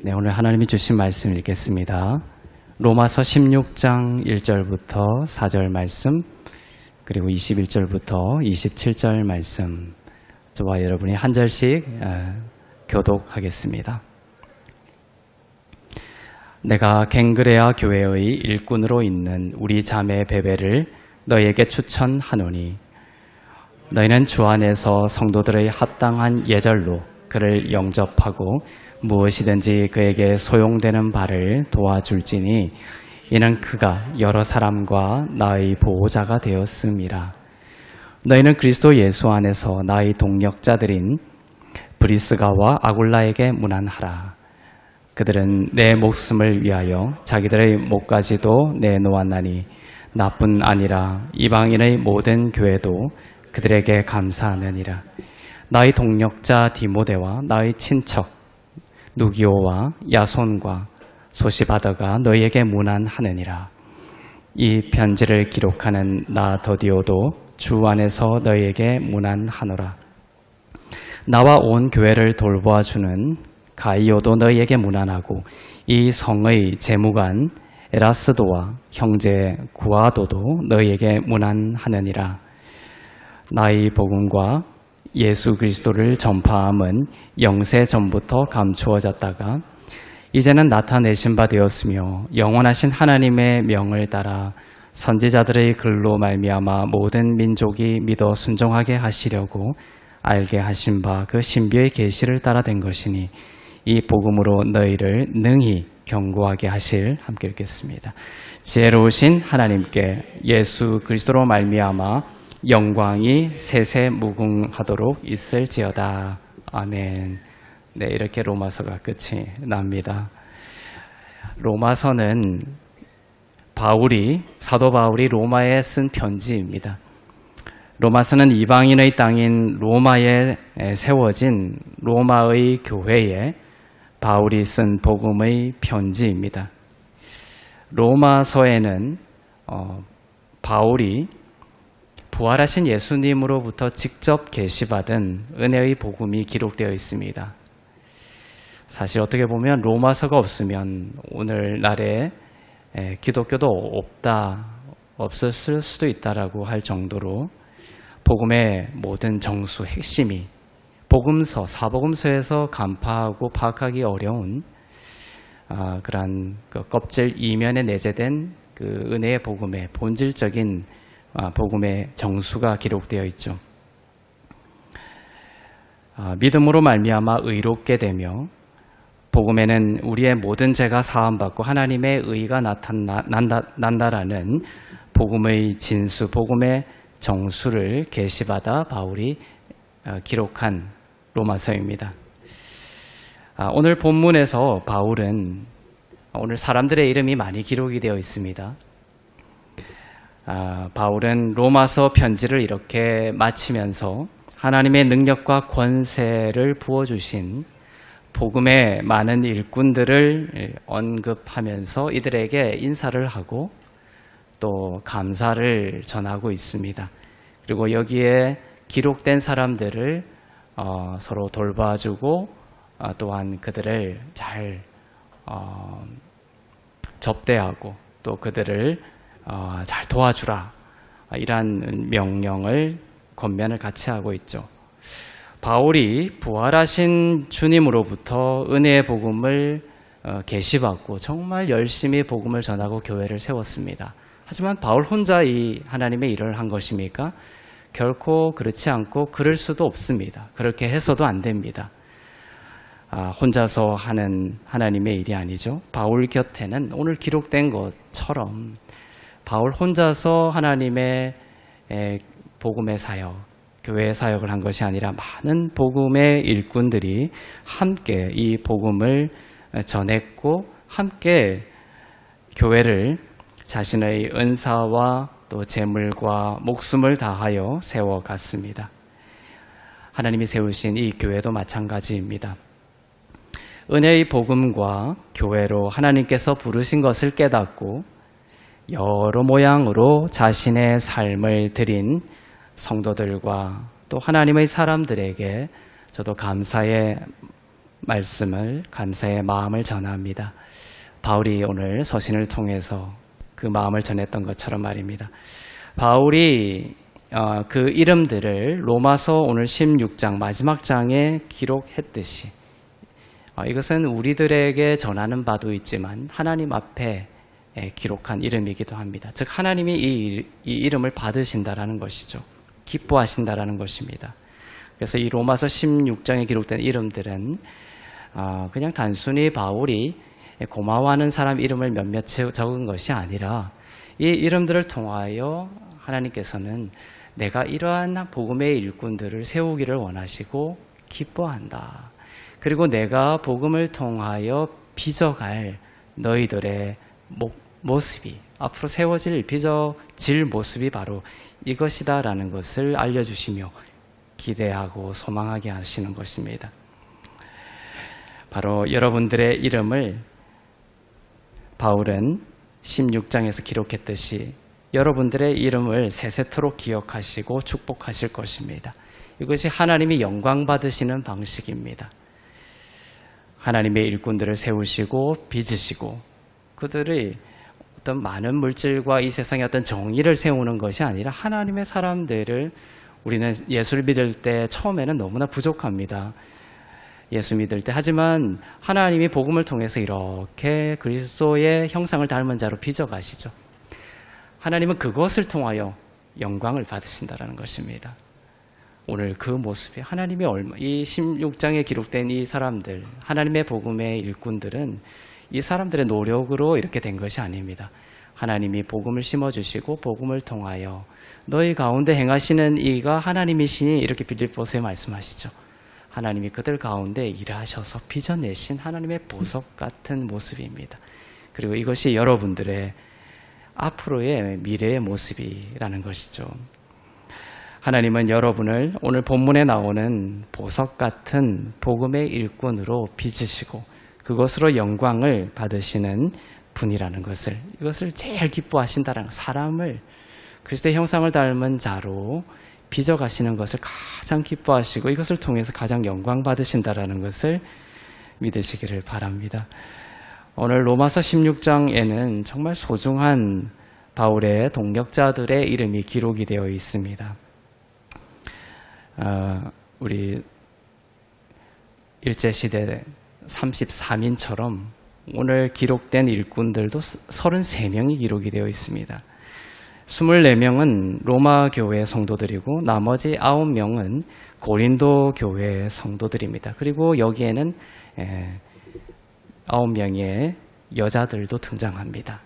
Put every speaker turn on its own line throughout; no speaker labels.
네, 오늘 하나님이 주신 말씀 읽겠습니다. 로마서 16장 1절부터 4절 말씀, 그리고 21절부터 27절 말씀, 저와 여러분이 한 절씩 교독하겠습니다. 내가 갱그레아 교회의 일꾼으로 있는 우리 자매 베베를 너희에게 추천하노니 너희는 주 안에서 성도들의 합당한 예절로 그를 영접하고 무엇이든지 그에게 소용되는 바를 도와줄지니 이는 그가 여러 사람과 나의 보호자가 되었음이라. 너희는 그리스도 예수 안에서 나의 동력자들인 브리스가와 아굴라에게 문안하라. 그들은 내 목숨을 위하여 자기들의 목까지도 내놓았나니 나뿐 아니라 이방인의 모든 교회도 그들에게 감사하느니라. 나의 동력자 디모데와 나의 친척 누기오와 야손과 소시바더가 너희에게 문안하느니라. 이 편지를 기록하는 나 더디오도 주 안에서 너희에게 문안하노라. 나와 온 교회를 돌보아주는 가이오도 너희에게 문안하고 이 성의 재무관 에라스도와 형제 구아도도 너희에게 문안하느니라. 나의 복음과 예수 그리스도를 전파함은 영세 전부터 감추어졌다가 이제는 나타내신 바 되었으며 영원하신 하나님의 명을 따라 선지자들의 글로 말미암아 모든 민족이 믿어 순종하게 하시려고 알게 하신 바 그 신비의 계시를 따라 된 것이니 이 복음으로 너희를 능히 견고하게 하실. 함께 읽겠습니다. 지혜로우신 하나님께 예수 그리스도로 말미암아 영광이 세세 무궁하도록 있을지어다. 아멘. 네, 이렇게 로마서가 끝이 납니다. 로마서는 사도 바울이 로마에 쓴 편지입니다. 로마서는 이방인의 땅인 로마에 세워진 로마의 교회에 바울이 쓴 복음의 편지입니다. 로마서에는 바울이 부활하신 예수님으로부터 직접 계시받은 은혜의 복음이 기록되어 있습니다. 사실 어떻게 보면 로마서가 없으면 오늘날에 기독교도 없었을 수도 있다라고 할 정도로 복음의 모든 정수, 핵심이 복음서, 사복음서에서 간파하고 파악하기 어려운 그러한 껍질 이면에 내재된 그 은혜의 복음의 본질적인 복음의 정수가 기록되어 있죠. 믿음으로 말미암아 의롭게 되며 복음에는 우리의 모든 죄가 사함받고 하나님의 의가 나타난다라는 복음의 진수, 복음의 정수를 계시받아 바울이 기록한 로마서입니다. 오늘 본문에서 바울은 오늘 사람들의 이름이 많이 기록이 되어 있습니다. 바울은 로마서 편지를 이렇게 마치면서 하나님의 능력과 권세를 부어주신 복음의 많은 일꾼들을 언급하면서 이들에게 인사를 하고 또 감사를 전하고 있습니다. 그리고 여기에 기록된 사람들을 서로 돌봐주고 또한 그들을 잘 접대하고 또 그들을 잘 도와주라, 이러한 명령을 권면을 같이 하고 있죠. 바울이 부활하신 주님으로부터 은혜의 복음을 계시받고 정말 열심히 복음을 전하고 교회를 세웠습니다. 하지만 바울 혼자 이 하나님의 일을 한 것입니까? 결코 그렇지 않고 그럴 수도 없습니다. 그렇게 해서도 안 됩니다. 혼자서 하는 하나님의 일이 아니죠. 바울 곁에는 오늘 기록된 것처럼 바울 혼자서 하나님의 복음의 사역, 교회의 사역을 한 것이 아니라 많은 복음의 일꾼들이 함께 이 복음을 전했고 함께 교회를 자신의 은사와 또 재물과 목숨을 다하여 세워갔습니다. 하나님이 세우신 이 교회도 마찬가지입니다. 은혜의 복음과 교회로 하나님께서 부르신 것을 깨닫고 여러 모양으로 자신의 삶을 드린 성도들과 또 하나님의 사람들에게 저도 감사의 말씀을 감사의 마음을 전합니다. 바울이 오늘 서신을 통해서 그 마음을 전했던 것처럼 말입니다. 바울이 그 이름들을 로마서 오늘 16장 마지막 장에 기록했듯이 이것은 우리들에게 전하는 바도 있지만 하나님 앞에 기록한 이름이기도 합니다. 즉 하나님이 이 이름을 받으신다라는 것이죠. 기뻐하신다라는 것입니다. 그래서 이 로마서 16장에 기록된 이름들은 그냥 단순히 바울이 고마워하는 사람 이름을 몇몇 적은 것이 아니라 이 이름들을 통하여 하나님께서는 내가 이러한 복음의 일꾼들을 세우기를 원하시고 기뻐한다. 그리고 내가 복음을 통하여 빚어갈 너희들의 모습이 앞으로 세워질 빚어질 모습이 바로 이것이다라는 것을 알려주시며 기대하고 소망하게 하시는 것입니다. 바로 여러분들의 이름을 바울은 16장에서 기록했듯이 여러분들의 이름을 세세토록 기억하시고 축복하실 것입니다. 이것이 하나님이 영광 받으시는 방식입니다. 하나님의 일꾼들을 세우시고 빚으시고 그들의 어떤 많은 물질과 이 세상의 어떤 정의를 세우는 것이 아니라 하나님의 사람들을 우리는 예수를 믿을 때 처음에는 너무나 부족합니다. 예수 믿을 때. 하지만 하나님이 복음을 통해서 이렇게 그리스도의 형상을 닮은 자로 빚어가시죠. 하나님은 그것을 통하여 영광을 받으신다는 것입니다. 오늘 그 모습이 하나님이 이 16장에 기록된 이 사람들, 하나님의 복음의 일꾼들은 이 사람들의 노력으로 이렇게 된 것이 아닙니다. 하나님이 복음을 심어주시고 복음을 통하여 너희 가운데 행하시는 이가 하나님이시니 이렇게 빌립보서에 말씀하시죠. 하나님이 그들 가운데 일하셔서 빚어내신 하나님의 보석 같은 모습입니다. 그리고 이것이 여러분들의 앞으로의 미래의 모습이라는 것이죠. 하나님은 여러분을 오늘 본문에 나오는 보석 같은 복음의 일꾼으로 빚으시고 그것으로 영광을 받으시는 분이라는 것을, 이것을 제일 기뻐하신다는, 사람을 그리스도의 형상을 닮은 자로 빚어가시는 것을 가장 기뻐하시고 이것을 통해서 가장 영광 받으신다는 것을 믿으시기를 바랍니다. 오늘 로마서 16장에는 정말 소중한 바울의 동역자들의 이름이 기록이 되어 있습니다. 우리 일제시대 33인처럼 오늘 기록된 일꾼들도 33명이 기록이 되어 있습니다. 24명은 로마 교회 성도들이고 나머지 9명은 고린도 교회 성도들입니다. 그리고 여기에는 9명의 여자들도 등장합니다.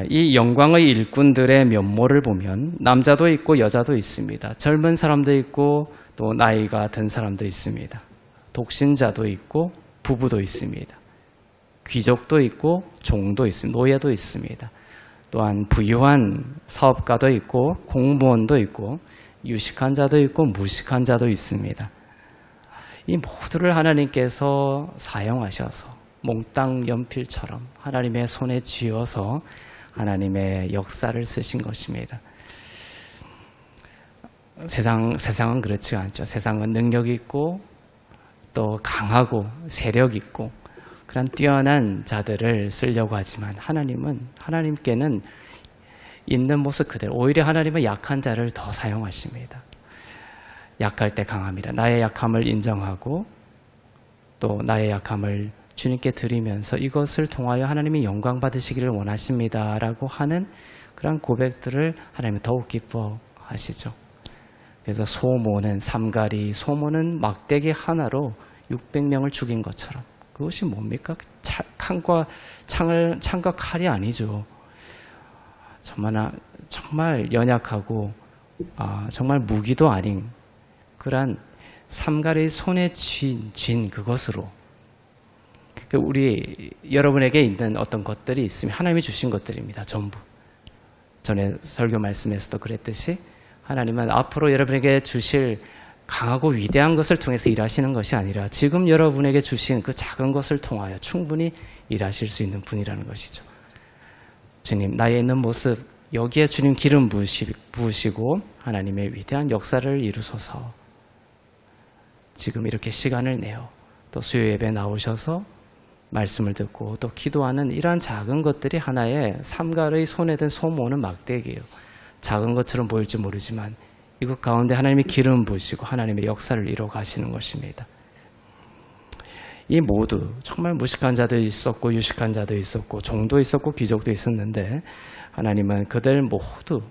이 영광의 일꾼들의 면모를 보면 남자도 있고 여자도 있습니다. 젊은 사람도 있고 또 나이가 든 사람도 있습니다. 독신자도 있고 부부도 있습니다. 귀족도 있고 종도 있습니다. 노예도 있습니다. 또한 부유한 사업가도 있고 공무원도 있고 유식한 자도 있고 무식한 자도 있습니다. 이 모두를 하나님께서 사용하셔서 몽땅 연필처럼 하나님의 손에 쥐어서 하나님의 역사를 쓰신 것입니다. 세상은 그렇지 않죠. 세상은 능력 있고 또 강하고 세력 있고 그런 뛰어난 자들을 쓰려고 하지만 하나님께는 있는 모습 그대로, 오히려 하나님은 약한 자를 더 사용하십니다. 약할 때 강합니다. 나의 약함을 인정하고 또 나의 약함을 주님께 드리면서 이것을 통하여 하나님이 영광 받으시기를 원하십니다 라고 하는 그런 고백들을 하나님은 더욱 기뻐하시죠. 그래서 삼가리 소모는 막대기 하나로 600명을 죽인 것처럼, 그것이 뭡니까? 창과 칼이 아니죠. 정말 연약하고 정말 무기도 아닌 그러한 삼가리 손에 쥔 그것으로, 여러분에게 있는 어떤 것들이 있으면 하나님이 주신 것들입니다. 전부. 전에 설교 말씀에서도 그랬듯이 하나님은 앞으로 여러분에게 주실 강하고 위대한 것을 통해서 일하시는 것이 아니라 지금 여러분에게 주신 그 작은 것을 통하여 충분히 일하실 수 있는 분이라는 것이죠. 주님, 나의 있는 모습, 여기에 주님 기름 부으시고 하나님의 위대한 역사를 이루소서. 지금 이렇게 시간을 내어 또 수요 예배 나오셔서 말씀을 듣고 또 기도하는 이러한 작은 것들이 하나의 삼갈의 손에 든 소모는 막대기예요. 작은 것처럼 보일지 모르지만 이것 가운데 하나님의 기름 부으시고 하나님의 역사를 이루어 가시는 것입니다. 이 모두 정말 무식한 자도 있었고 유식한 자도 있었고 종도 있었고 귀족도 있었는데 하나님은 그들 모두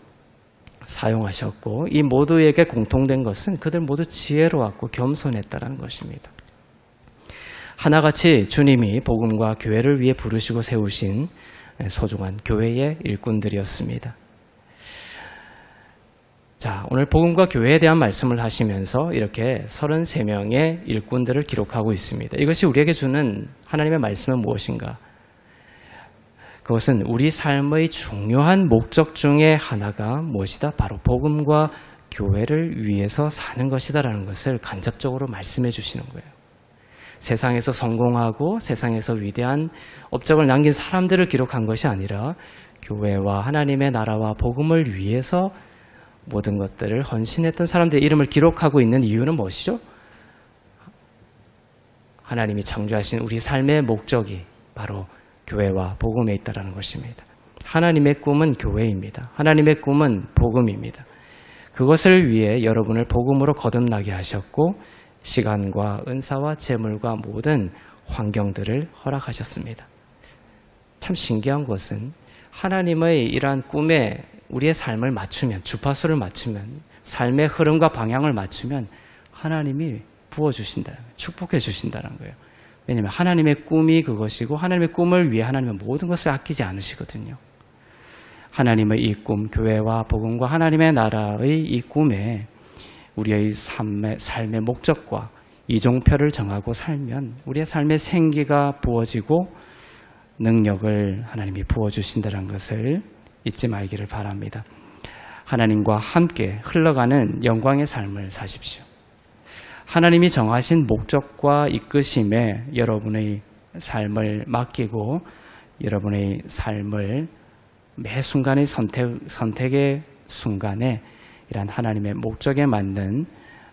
사용하셨고 이 모두에게 공통된 것은 그들 모두 지혜로웠고 겸손했다는 것입니다. 하나같이 주님이 복음과 교회를 위해 부르시고 세우신 소중한 교회의 일꾼들이었습니다. 자, 오늘 복음과 교회에 대한 말씀을 하시면서 이렇게 33명의 일꾼들을 기록하고 있습니다. 이것이 우리에게 주는 하나님의 말씀은 무엇인가? 그것은 우리 삶의 중요한 목적 중에 하나가 무엇이다? 바로 복음과 교회를 위해서 사는 것이다라는 것을 간접적으로 말씀해 주시는 거예요. 세상에서 성공하고 세상에서 위대한 업적을 남긴 사람들을 기록한 것이 아니라 교회와 하나님의 나라와 복음을 위해서 모든 것들을 헌신했던 사람들의 이름을 기록하고 있는 이유는 무엇이죠? 하나님이 창조하신 우리 삶의 목적이 바로 교회와 복음에 있다는 것입니다. 하나님의 꿈은 교회입니다. 하나님의 꿈은 복음입니다. 그것을 위해 여러분을 복음으로 거듭나게 하셨고 시간과 은사와 재물과 모든 환경들을 허락하셨습니다. 참 신기한 것은 하나님의 이러한 꿈에 우리의 삶을 맞추면, 주파수를 맞추면, 삶의 흐름과 방향을 맞추면 하나님이 부어주신다, 축복해 주신다는 거예요. 왜냐하면 하나님의 꿈이 그것이고 하나님의 꿈을 위해 하나님은 모든 것을 아끼지 않으시거든요. 하나님의 이 꿈, 교회와 복음과 하나님의 나라의 이 꿈에 우리의 삶의 목적과 이종표를 정하고 살면 우리의 삶의 생기가 부어지고 능력을 하나님이 부어주신다는 것을 잊지 말기를 바랍니다. 하나님과 함께 흘러가는 영광의 삶을 사십시오. 하나님이 정하신 목적과 이끄심에 여러분의 삶을 맡기고 여러분의 삶을 매 순간의 선택의 순간에 이런 하나님의 목적에 맞는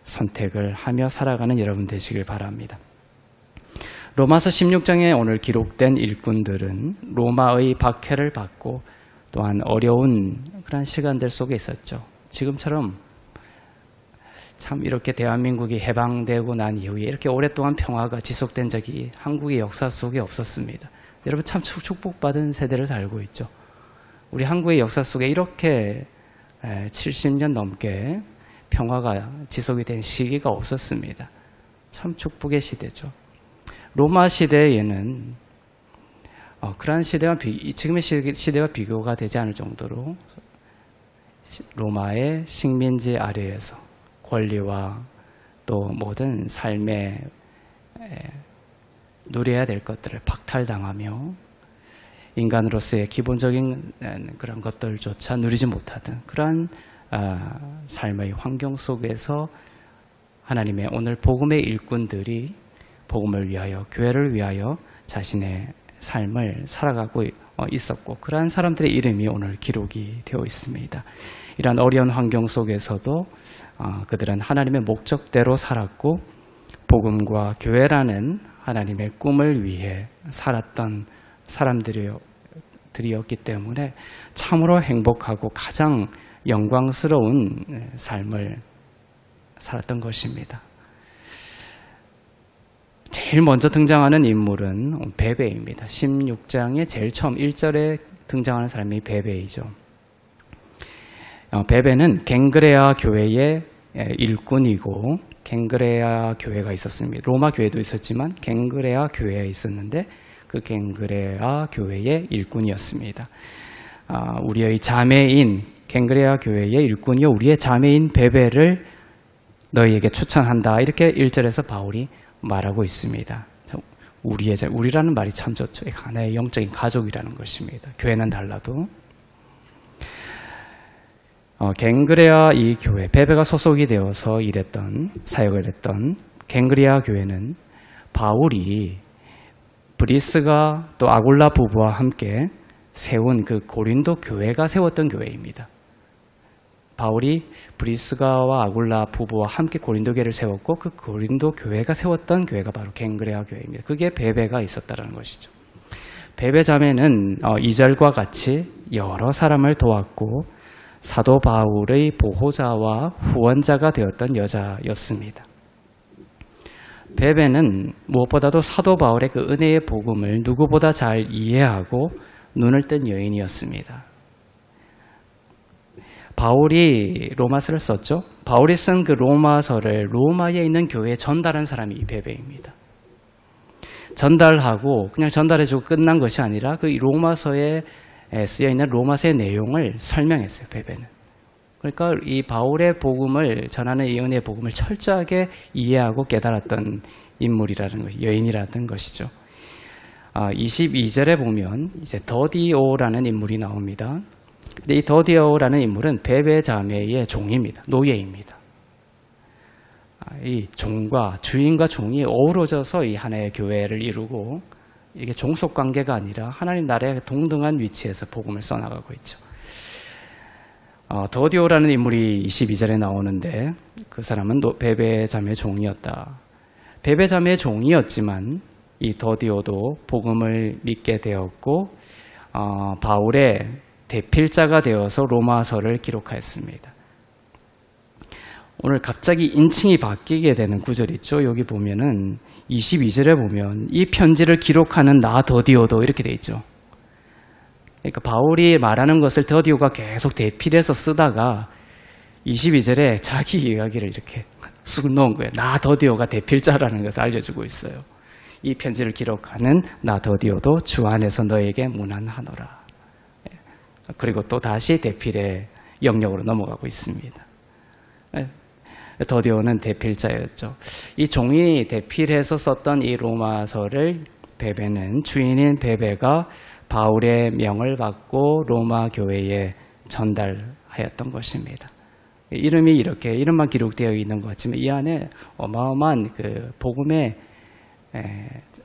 선택을 하며 살아가는 여러분 되시길 바랍니다. 로마서 16장에 오늘 기록된 일꾼들은 로마의 박해를 받고 또한 어려운 그런 시간들 속에 있었죠. 지금처럼 참 이렇게 대한민국이 해방되고 난 이후에 이렇게 오랫동안 평화가 지속된 적이 한국의 역사 속에 없었습니다. 여러분 참 축복받은 세대를 살고 있죠. 우리 한국의 역사 속에 이렇게 70년 넘게 평화가 지속이 된 시기가 없었습니다. 참 축복의 시대죠. 로마 시대에는 그러한 시대와 지금의 시대와 비교가 되지 않을 정도로 로마의 식민지 아래에서 권리와 또 모든 삶에 누려야 될 것들을 박탈당하며 인간으로서의 기본적인 그런 것들조차 누리지 못하던 그러한 삶의 환경 속에서 하나님의 오늘 복음의 일꾼들이 복음을 위하여 교회를 위하여 자신의 삶을 살아가고 있었고 그러한 사람들의 이름이 오늘 기록이 되어 있습니다. 이러한 어려운 환경 속에서도 그들은 하나님의 목적대로 살았고 복음과 교회라는 하나님의 꿈을 위해 살았던 사람들이었기 때문에 참으로 행복하고 가장 영광스러운 삶을 살았던 것입니다. 제일 먼저 등장하는 인물은 베베입니다. 16장의 제일 처음 1절에 등장하는 사람이 베베이죠. 베베는 갱그레아 교회의 일꾼이고 갱그레아 교회가 있었습니다. 로마 교회도 있었지만 갱그레아 교회에 있었는데 그 갱그레아 교회의 일꾼이었습니다. 우리의 자매인 갱그레아 교회의 일꾼이요 우리의 자매인 베베를 너희에게 추천한다. 이렇게 1절에서 바울이 말하고 있습니다. 우리라는 말이 참 좋죠. 하나의 영적인 가족이라는 것입니다. 교회는 달라도. 갱그레아 이 교회, 베베가 소속이 되어서 사역을 했던 갱그레아 교회는 바울이 브리스가 또 아굴라 부부와 함께 세운 그 고린도 교회가 세웠던 교회입니다. 바울이 브리스가와 아굴라 부부와 함께 고린도 교회를 세웠고 그 고린도 교회가 세웠던 교회가 바로 갱그레아 교회입니다. 그게 베베가 있었다는 것이죠. 베베 자매는 2절과 같이 여러 사람을 도왔고 사도 바울의 보호자와 후원자가 되었던 여자였습니다. 베베는 무엇보다도 사도 바울의 그 은혜의 복음을 누구보다 잘 이해하고 눈을 뜬 여인이었습니다. 바울이 로마서를 썼죠. 바울이 쓴 그 로마서를 로마에 있는 교회에 전달한 사람이 이 베베입니다. 전달하고 그냥 전달해주고 끝난 것이 아니라 그 로마서에 쓰여있는 로마서의 내용을 설명했어요. 베베는. 그러니까 이 바울의 복음을 전하는 이 은혜의 복음을 철저하게 이해하고 깨달았던 인물이라는 것, 여인이라는 것이죠. 22절에 보면 이제 더디오라는 인물이 나옵니다. 근데 이 더디오라는 인물은 베베 자매의 종입니다. 노예입니다. 이 종과 주인과 종이 어우러져서 이 하나의 교회를 이루고 이게 종속 관계가 아니라 하나님 나라의 동등한 위치에서 복음을 써나가고 있죠. 더디오라는 인물이 22절에 나오는데 그 사람은 베베 자매의 종이었다. 베베 자매의 종이었지만 이 더디오도 복음을 믿게 되었고 바울의 대필자가 되어서 로마서를 기록하였습니다. 오늘 갑자기 인칭이 바뀌게 되는 구절이 있죠. 여기 보면은 22절에 보면 이 편지를 기록하는 나 더디오도 이렇게 돼 있죠. 그러니까 바울이 말하는 것을 더디오가 계속 대필해서 쓰다가 22절에 자기 이야기를 이렇게 쑥 넣은 거예요. 나 더디오가 대필자라는 것을 알려주고 있어요. 이 편지를 기록하는 나 더디오도 주 안에서 너에게 문안하노라. 그리고 또 다시 대필의 영역으로 넘어가고 있습니다. 더디오는 대필자였죠. 이 종이 대필해서 썼던 이 로마서를 베베는 주인인 베베가 바울의 명을 받고 로마 교회에 전달하였던 것입니다. 이름만 기록되어 있는 것 같지만 이 안에 어마어마한 그 복음의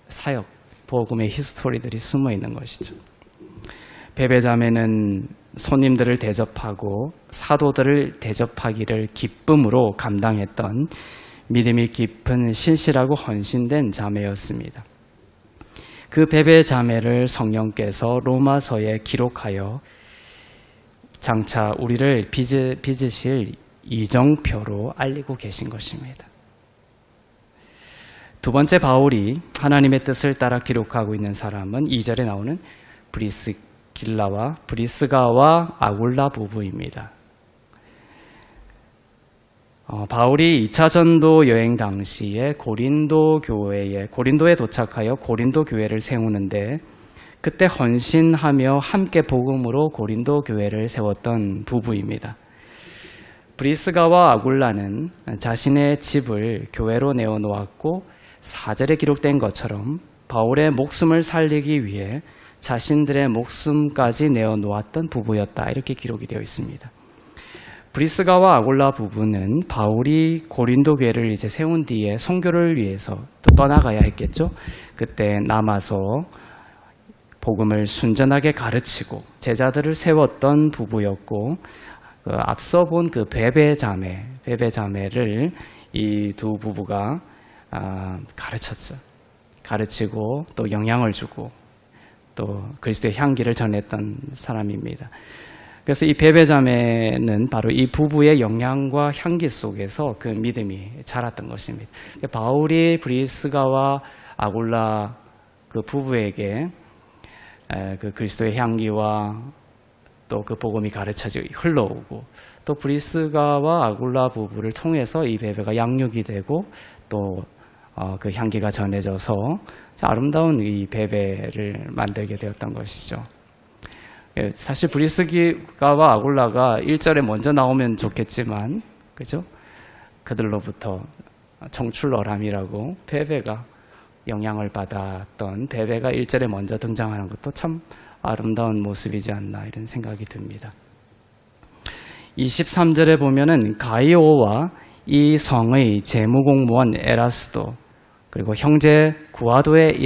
사역, 복음의 히스토리들이 숨어 있는 것이죠. 베베 자매는 손님들을 대접하고 사도들을 대접하기를 기쁨으로 감당했던 믿음이 깊은 신실하고 헌신된 자매였습니다. 그 베베 자매를 성령께서 로마서에 기록하여 장차 우리를 빚으실 이정표로 알리고 계신 것입니다. 두 번째 바울이 하나님의 뜻을 따라 기록하고 있는 사람은 2절에 나오는 브리스가와 아굴라 부부입니다. 바울이 2차 전도 여행 당시에 고린도에 도착하여 고린도 교회를 세우는데 그때 헌신하며 함께 복음으로 고린도 교회를 세웠던 부부입니다. 브리스가와 아굴라는 자신의 집을 교회로 내어놓았고 4절에 기록된 것처럼 바울의 목숨을 살리기 위해 자신들의 목숨까지 내어놓았던 부부였다. 이렇게 기록이 되어 있습니다. 브리스가와 아굴라 부부는 바울이 고린도 교회를 이제 세운 뒤에 선교를 위해서 또 떠나가야 했겠죠. 그때 남아서 복음을 순전하게 가르치고 제자들을 세웠던 부부였고 앞서 본 그 베베 자매를 이 두 부부가 가르쳤죠. 가르치고 또 영향을 주고 또 그리스도의 향기를 전했던 사람입니다. 그래서 이 베베 자매는 바로 이 부부의 영향과 향기 속에서 그 믿음이 자랐던 것입니다. 바울이 브리스가와 아굴라 그 부부에게 그 그리스도의 향기와 또 그 복음이 가르쳐지고 흘러오고 또 브리스가와 아굴라 부부를 통해서 이 베베가 양육이 되고 또 그 향기가 전해져서 아름다운 이 베베를 만들게 되었던 것이죠. 사실 브리스가와 아굴라가 1절에 먼저 나오면 좋겠지만, 그죠? 그들로부터 청출어람이라고 베베가 영향을 받았던 베베가 1절에 먼저 등장하는 것도 참 아름다운 모습이지 않나 이런 생각이 듭니다. 23절에 보면은 가이오와 이 성의 재무공무원 에라스도 그리고 형제 구아도의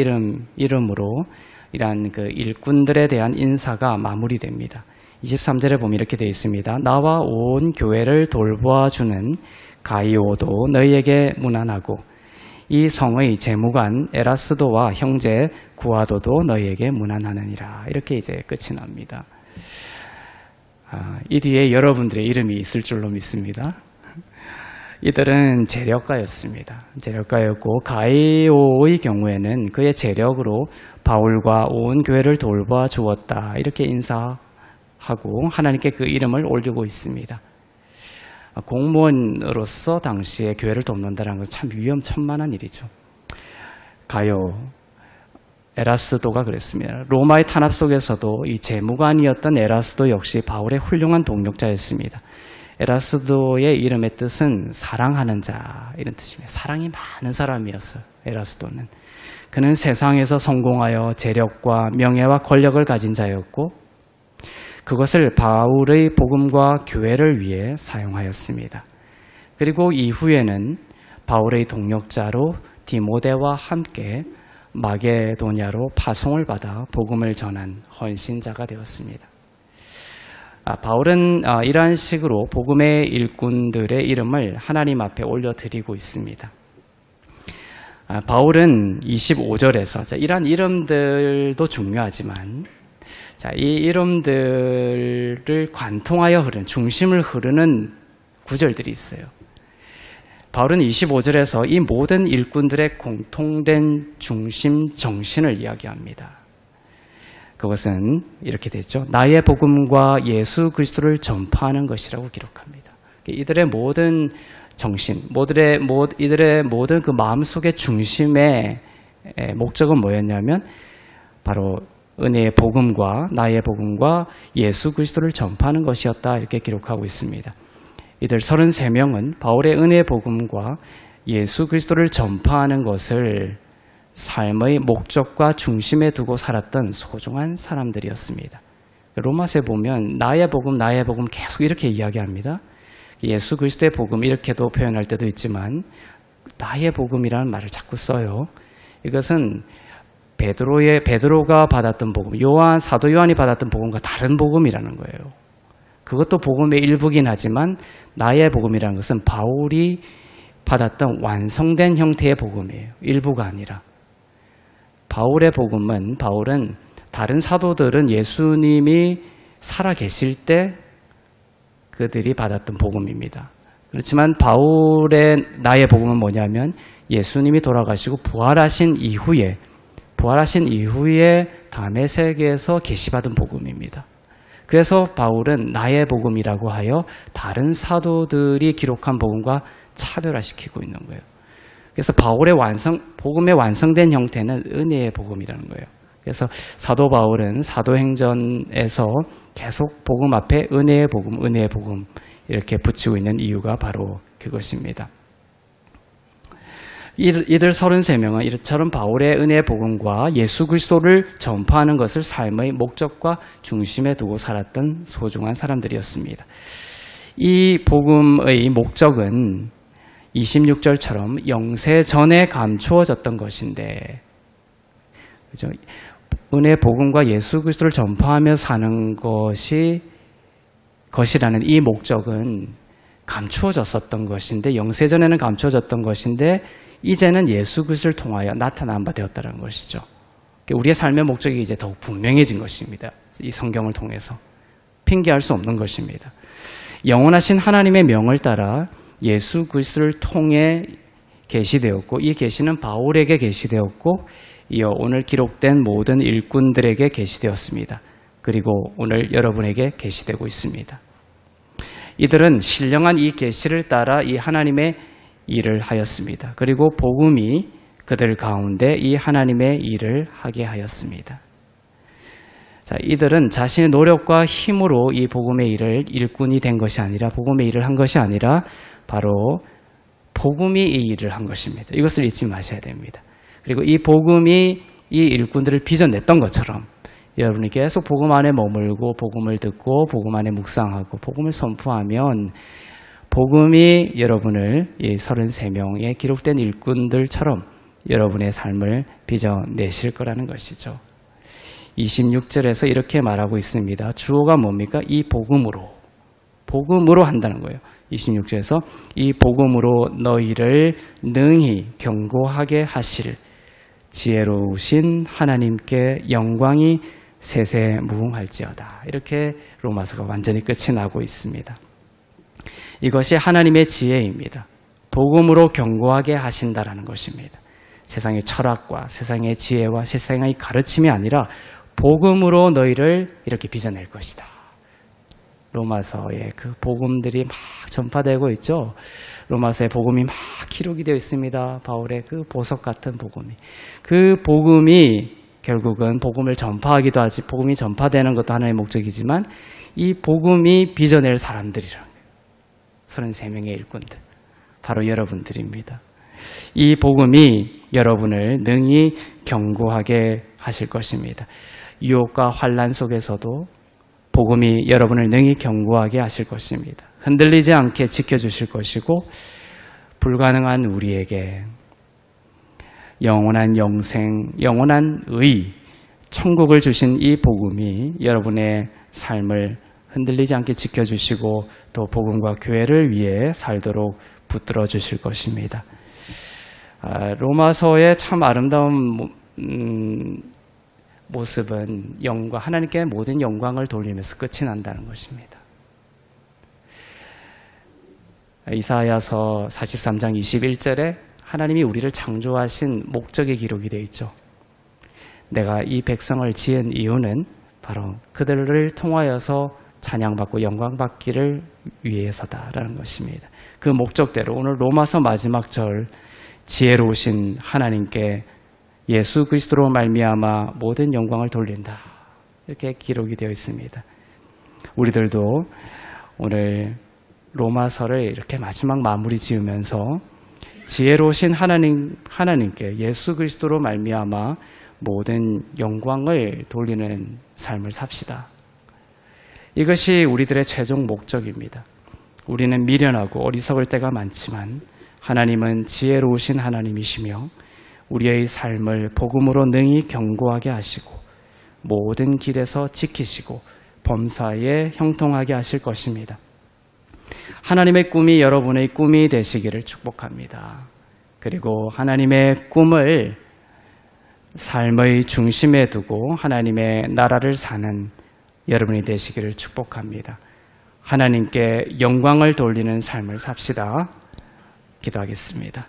이름으로 이러한 그 일꾼들에 대한 인사가 마무리됩니다. 23절에 보면 이렇게 되어 있습니다. 나와 온 교회를 돌보아주는 가이오도 너희에게 문안하고 이 성의 재무관 에라스도와 형제 구아도도 너희에게 문안하느니라. 이렇게 이제 끝이 납니다. 이 뒤에 여러분들의 이름이 있을 줄로 믿습니다. 이들은 재력가였습니다. 재력가였고 가이오의 경우에는 그의 재력으로 바울과 온 교회를 돌봐 주었다. 이렇게 인사하고 하나님께 그 이름을 올리고 있습니다. 공무원으로서 당시에 교회를 돕는다는 것은 참 위험천만한 일이죠. 가요, 에라스도가 그랬습니다. 로마의 탄압 속에서도 이 재무관이었던 에라스도 역시 바울의 훌륭한 동력자였습니다. 에라스도의 이름의 뜻은 사랑하는 자 이런 뜻입니다. 사랑이 많은 사람이었어요. 에라스도는. 그는 세상에서 성공하여 재력과 명예와 권력을 가진 자였고 그것을 바울의 복음과 교회를 위해 사용하였습니다. 그리고 이후에는 바울의 동력자로 디모데와 함께 마게도냐로 파송을 받아 복음을 전한 헌신자가 되었습니다. 바울은 이러한 식으로 복음의 일꾼들의 이름을 하나님 앞에 올려드리고 있습니다. 바울은 25절에서 이러한 이름들도 중요하지만 이 이름들을 관통하여 흐르는 중심을 흐르는 구절들이 있어요. 바울은 25절에서 이 모든 일꾼들의 공통된 중심 정신을 이야기합니다. 그것은 이렇게 되죠. 나의 복음과 예수 그리스도를 전파하는 것이라고 기록합니다. 이들의 모든 정신, 이들의 모든 그 마음속의 중심의 목적은 뭐였냐면 바로 은혜의 복음과 나의 복음과 예수 그리스도를 전파하는 것이었다. 이렇게 기록하고 있습니다. 이들 33명은 바울의 은혜의 복음과 예수 그리스도를 전파하는 것을 삶의 목적과 중심에 두고 살았던 소중한 사람들이었습니다. 로마서에 보면 나의 복음 계속 이렇게 이야기합니다. 예수 그리스도의 복음 이렇게도 표현할 때도 있지만 나의 복음이라는 말을 자꾸 써요. 이것은 베드로가 받았던 복음, 사도 요한이 받았던 복음과 다른 복음이라는 거예요. 그것도 복음의 일부긴 하지만 나의 복음이라는 것은 바울이 받았던 완성된 형태의 복음이에요. 일부가 아니라. 바울은 다른 사도들은 예수님이 살아 계실 때 그들이 받았던 복음입니다. 그렇지만 나의 복음은 뭐냐면 예수님이 돌아가시고 부활하신 이후에 다음의 세계에서 계시받은 복음입니다. 그래서 바울은 나의 복음이라고 하여 다른 사도들이 기록한 복음과 차별화시키고 있는 거예요. 그래서 바울의 복음의 완성된 형태는 은혜의 복음이라는 거예요. 그래서 사도 바울은 사도행전에서 계속 복음 앞에 은혜의 복음 이렇게 붙이고 있는 이유가 바로 그것입니다. 이들 33명은 이처럼 바울의 은혜의 복음과 예수 그리스도를 전파하는 것을 삶의 목적과 중심에 두고 살았던 소중한 사람들이었습니다. 이 복음의 목적은 26절처럼 영세 전에 감추어졌던 것인데, 그죠? 은혜의 복음과 예수 그리스도를 전파하며 사는 것이라는 이 목적은 감추어졌었던 것인데, 영세전에는 감추어졌던 것인데 이제는 예수 그리스도를 통하여 나타난 바 되었다는 것이죠. 우리의 삶의 목적이 이제 더욱 분명해진 것입니다. 이 성경을 통해서 핑계할 수 없는 것입니다. 영원하신 하나님의 명을 따라 예수 그리스도를 통해 계시되었고, 이 계시는 바울에게 계시되었고 이어 오늘 기록된 모든 일꾼들에게 계시되었습니다. 그리고 오늘 여러분에게 계시되고 있습니다. 이들은 신령한 이 계시를 따라 이 하나님의 일을 하였습니다. 그리고 복음이 그들 가운데 이 하나님의 일을 하게 하였습니다. 자, 이들은 자신의 노력과 힘으로 이 복음의 일을 일꾼이 된 것이 아니라, 복음의 일을 한 것이 아니라 바로 복음이 이 일을 한 것입니다. 이것을 잊지 마셔야 됩니다. 그리고 이 복음이 이 일꾼들을 빚어냈던 것처럼 여러분이 계속 복음 안에 머물고 복음을 듣고 복음 안에 묵상하고 복음을 선포하면 복음이 여러분을 이 33명의 기록된 일꾼들처럼 여러분의 삶을 빚어내실 거라는 것이죠. 26절에서 이렇게 말하고 있습니다. 주어가 뭡니까? 이 복음으로 한다는 거예요. 26절에서 이 복음으로 너희를 능히 견고하게 하실 지혜로우신 하나님께 영광이 세세무궁할지어다. 이렇게 로마서가 완전히 끝이 나고 있습니다. 이것이 하나님의 지혜입니다. 복음으로 견고하게 하신다라는 것입니다. 세상의 철학과 세상의 지혜와 세상의 가르침이 아니라 복음으로 너희를 이렇게 빚어낼 것이다. 로마서에 그 복음들이 막 전파되고 있죠. 로마서에 복음이 막 기록이 되어 있습니다. 바울의 그 보석 같은 복음이. 그 복음이 결국은 복음을 전파하기도 하지, 복음이 전파되는 것도 하나의 목적이지만 이 복음이 빚어낼 사람들이라는 거예요. 33명의 일꾼들. 바로 여러분들입니다. 이 복음이 여러분을 능히 견고하게 하실 것입니다. 유혹과 환난 속에서도 복음이 여러분을 능히 견고하게 하실 것입니다. 흔들리지 않게 지켜주실 것이고 불가능한 우리에게 영원한 영생, 영원한 의, 천국을 주신 이 복음이 여러분의 삶을 흔들리지 않게 지켜주시고 또 복음과 교회를 위해 살도록 붙들어 주실 것입니다. 로마서의 참 아름다운 모습은 하나님께 모든 영광을 돌리면서 끝이 난다는 것입니다. 이사야서 43장 21절에 하나님이 우리를 창조하신 목적의 기록이 되어 있죠. 내가 이 백성을 지은 이유는 바로 그들을 통하여서 찬양받고 영광받기를 위해서다라는 것입니다. 그 목적대로 오늘 로마서 마지막 절 지혜로우신 하나님께 예수 그리스도로 말미암아 모든 영광을 돌린다. 이렇게 기록이 되어 있습니다. 우리들도 오늘 로마서를 이렇게 마지막 마무리 지으면서 지혜로우신 하나님께 예수 그리스도로 말미암아 모든 영광을 돌리는 삶을 삽시다. 이것이 우리들의 최종 목적입니다. 우리는 미련하고 어리석을 때가 많지만 하나님은 지혜로우신 하나님이시며 우리의 삶을 복음으로 능히 견고하게 하시고 모든 길에서 지키시고 범사에 형통하게 하실 것입니다. 하나님의 꿈이 여러분의 꿈이 되시기를 축복합니다. 그리고 하나님의 꿈을 삶의 중심에 두고 하나님의 나라를 사는 여러분이 되시기를 축복합니다. 하나님께 영광을 돌리는 삶을 삽시다. 기도하겠습니다.